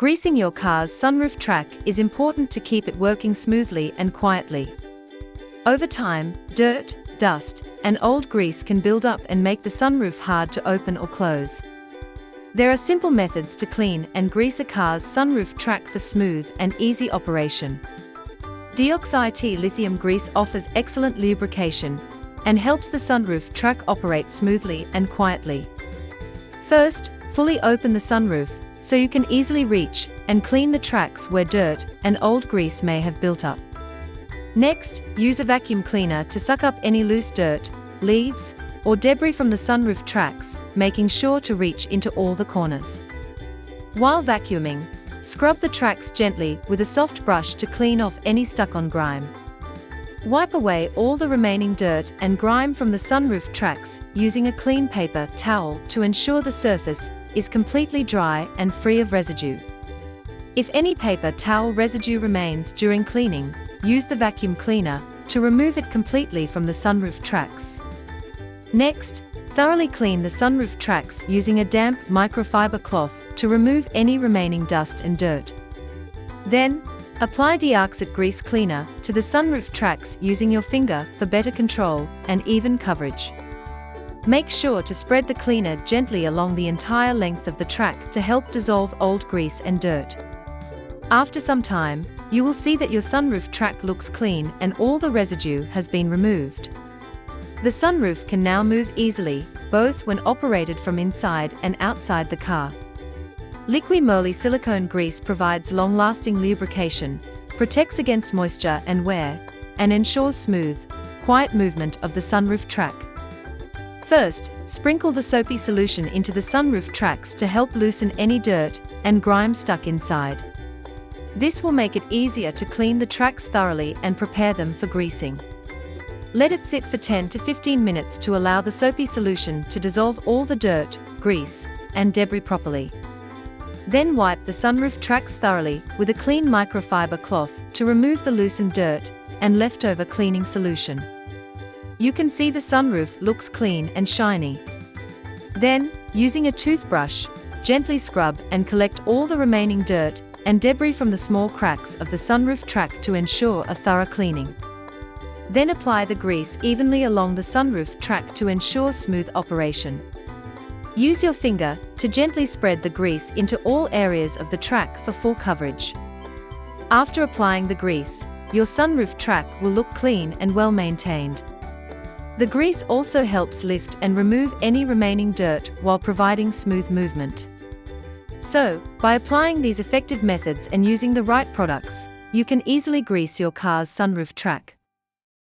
Greasing your car's sunroof track is important to keep it working smoothly and quietly. Over time, dirt, dust, and old grease can build up and make the sunroof hard to open or close. There are simple methods to clean and grease a car's sunroof track for smooth and easy operation. Deoxy lithium grease offers excellent lubrication and helps the sunroof track operate smoothly and quietly. First, fully open the sunroof so you can easily reach and clean the tracks where dirt and old grease may have built up. Next, use a vacuum cleaner to suck up any loose dirt, leaves, or debris from the sunroof tracks, making sure to reach into all the corners. While vacuuming, scrub the tracks gently with a soft brush to clean off any stuck-on grime. Wipe away all the remaining dirt and grime from the sunroof tracks using a clean paper towel to ensure the surface is completely dry and free of residue. If any paper towel residue remains during cleaning, use the vacuum cleaner to remove it completely from the sunroof tracks. Next, thoroughly clean the sunroof tracks using a damp microfiber cloth to remove any remaining dust and dirt. Then, apply deoxy grease cleaner to the sunroof tracks using your finger for better control and even coverage. Make sure to spread the cleaner gently along the entire length of the track to help dissolve old grease and dirt. After some time, you will see that your sunroof track looks clean and all the residue has been removed. The sunroof can now move easily, both when operated from inside and outside the car. Liqui Moly silicone grease provides long-lasting lubrication, protects against moisture and wear, and ensures smooth, quiet movement of the sunroof track. First, sprinkle the soapy solution into the sunroof tracks to help loosen any dirt and grime stuck inside. This will make it easier to clean the tracks thoroughly and prepare them for greasing. Let it sit for 10 to 15 minutes to allow the soapy solution to dissolve all the dirt, grease, and debris properly. Then wipe the sunroof tracks thoroughly with a clean microfiber cloth to remove the loosened dirt and leftover cleaning solution. You can see the sunroof looks clean and shiny. Then, using a toothbrush, gently scrub and collect all the remaining dirt and debris from the small cracks of the sunroof track to ensure a thorough cleaning. Then apply the grease evenly along the sunroof track to ensure smooth operation. Use your finger to gently spread the grease into all areas of the track for full coverage. After applying the grease, your sunroof track will look clean and well maintained. The grease also helps lift and remove any remaining dirt while providing smooth movement. So, by applying these effective methods and using the right products, you can easily grease your car's sunroof track.